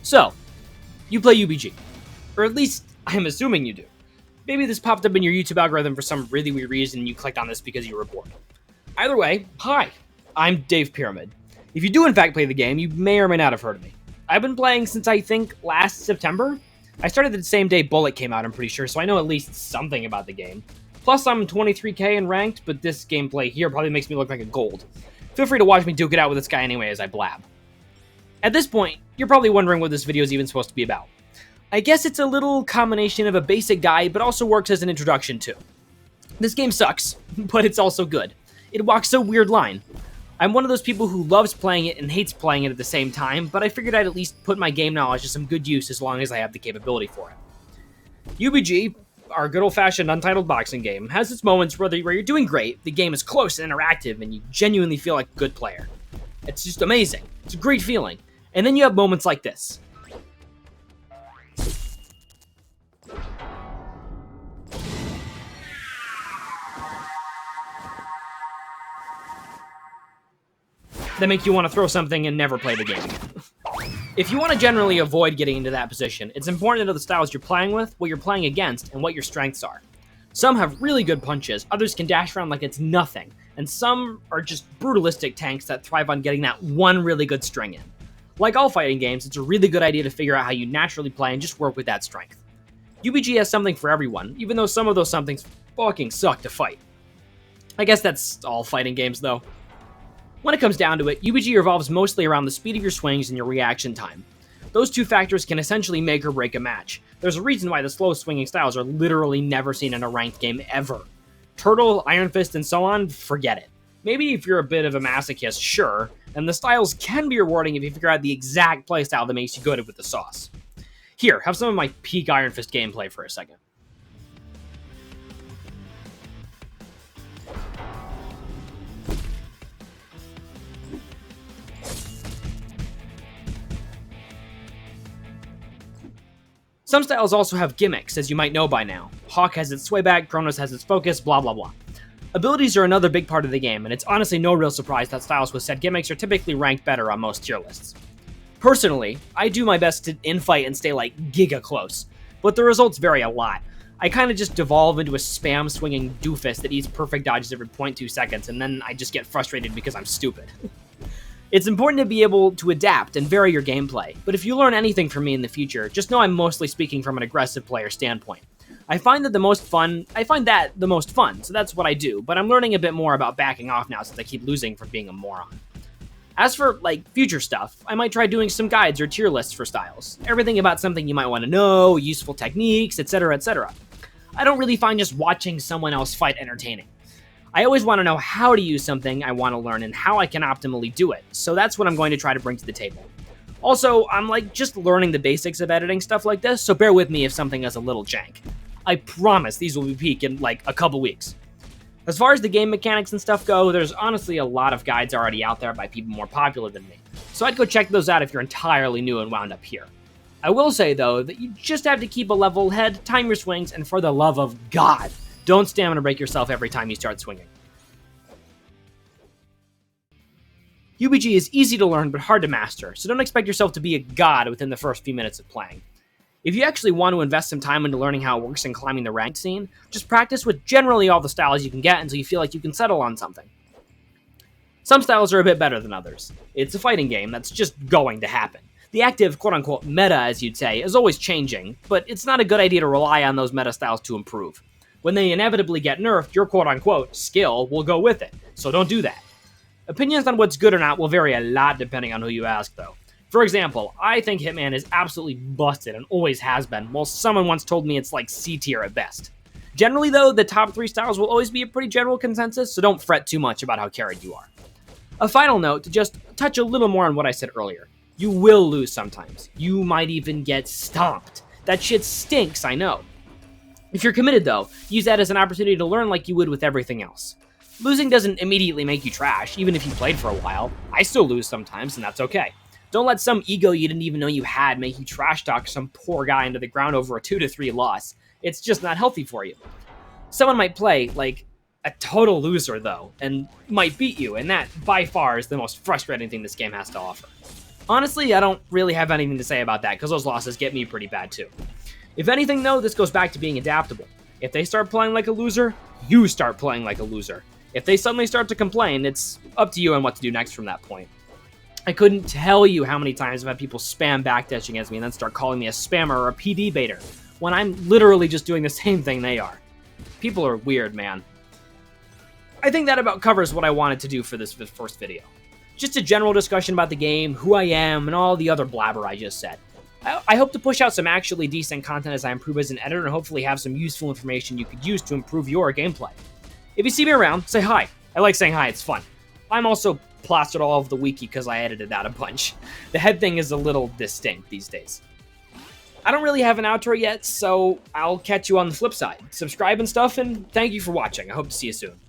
So, you play UBG. Or at least, I'm assuming you do. Maybe this popped up in your YouTube algorithm for some really weird reason and you clicked on this because you were bored. Either way, hi, I'm Dave Pyramid. If you do in fact play the game, you may or may not have heard of me. I've been playing since I think last September. I started the same day Bullet came out, I'm pretty sure, so I know at least something about the game. Plus, I'm 23k in ranked, but this gameplay here probably makes me look like a gold. Feel free to watch me duke it out with this guy anyway as I blab. At this point, you're probably wondering what this video is even supposed to be about. I guess it's a little combination of a basic guide, but also works as an introduction too. This game sucks, but it's also good. It walks a weird line. I'm one of those people who loves playing it and hates playing it at the same time, but I figured I'd at least put my game knowledge to some good use as long as I have the capability for it. UBG, our good old-fashioned untitled boxing game, has its moments where you're doing great, the game is close and interactive, and you genuinely feel like a good player. It's just amazing. It's a great feeling. And then you have moments like this. That make you want to throw something and never play the game again. If you want to generally avoid getting into that position, it's important to know the styles you're playing with, what you're playing against, and what your strengths are. Some have really good punches, others can dash around like it's nothing, and some are just brutalistic tanks that thrive on getting that one really good string in. Like all fighting games, it's a really good idea to figure out how you naturally play and just work with that strength. UBG has something for everyone, even though some of those somethings fucking suck to fight. I guess that's all fighting games though. When it comes down to it, UBG revolves mostly around the speed of your swings and your reaction time. Those two factors can essentially make or break a match. There's a reason why the slow swinging styles are literally never seen in a ranked game ever. Turtle, Iron Fist, and so on, forget it. Maybe if you're a bit of a masochist, sure, and the styles can be rewarding if you figure out the exact playstyle that makes you good with the sauce. Here, have some of my peak Iron Fist gameplay for a second. Some styles also have gimmicks, as you might know by now. Hawk has its sway back, Kronos has its focus, blah blah blah. Abilities are another big part of the game, and it's honestly no real surprise that styles with said gimmicks are typically ranked better on most tier lists. Personally, I do my best to infight and stay like giga close, but the results vary a lot. I kinda just devolve into a spam swinging doofus that eats perfect dodges every 0.2 seconds, and then I just get frustrated because I'm stupid. It's important to be able to adapt and vary your gameplay, but if you learn anything from me in the future, just know I'm mostly speaking from an aggressive player standpoint. I find that the most fun, so that's what I do, but I'm learning a bit more about backing off now since I keep losing for being a moron. As for, future stuff, I might try doing some guides or tier lists for styles. Everything about something you might want to know, useful techniques, etc, etc. I don't really find just watching someone else fight entertaining. I always want to know how to use something I want to learn and how I can optimally do it, so that's what I'm going to try to bring to the table. Also, I'm just learning the basics of editing stuff like this, so bear with me if something is a little jank. I promise these will be peak in a couple weeks. As far as the game mechanics and stuff go, there's honestly a lot of guides already out there by people more popular than me, so I'd go check those out if you're entirely new and wound up here. I will say though, that you just have to keep a level head, time your swings, and for the love of God, don't stamina break yourself every time you start swinging. UBG is easy to learn but hard to master, so don't expect yourself to be a god within the first few minutes of playing. If you actually want to invest some time into learning how it works and climbing the ranked scene, just practice with generally all the styles you can get until you feel like you can settle on something. Some styles are a bit better than others. It's a fighting game, that's just going to happen. The active, quote-unquote, meta, as you'd say, is always changing, but it's not a good idea to rely on those meta styles to improve. When they inevitably get nerfed, your quote-unquote skill will go with it, so don't do that. Opinions on what's good or not will vary a lot depending on who you ask, though. For example, I think Hitman is absolutely busted and always has been, while someone once told me it's like C tier at best. Generally, though, the top 3 styles will always be a pretty general consensus, so don't fret too much about how carried you are. A final note to just touch a little more on what I said earlier. You will lose sometimes. You might even get stomped. That shit stinks, I know. If you're committed, though, use that as an opportunity to learn like you would with everything else. Losing doesn't immediately make you trash, even if you played for a while. I still lose sometimes, and that's okay. Don't let some ego you didn't even know you had make you trash talk some poor guy into the ground over a 2-3 loss. It's just not healthy for you. Someone might play, a total loser, though, and might beat you, and that, by far, is the most frustrating thing this game has to offer. Honestly, I don't really have anything to say about that, because those losses get me pretty bad too. If anything though, this goes back to being adaptable. If they start playing like a loser, you start playing like a loser. If they suddenly start to complain, it's up to you on what to do next from that point. I couldn't tell you how many times I've had people spam backdashing against me and then start calling me a spammer or a PD baiter, when I'm literally just doing the same thing they are. People are weird, man. I think that about covers what I wanted to do for this first video. Just a general discussion about the game, who I am, and all the other blabber I just said. I hope to push out some actually decent content as I improve as an editor and hopefully have some useful information you could use to improve your gameplay. If you see me around, say hi. I like saying hi, it's fun. I'm also plastered all over the wiki because I edited out a bunch. The head thing is a little distinct these days. I don't really have an outro yet, so I'll catch you on the flip side. Subscribe and stuff, and thank you for watching. I hope to see you soon.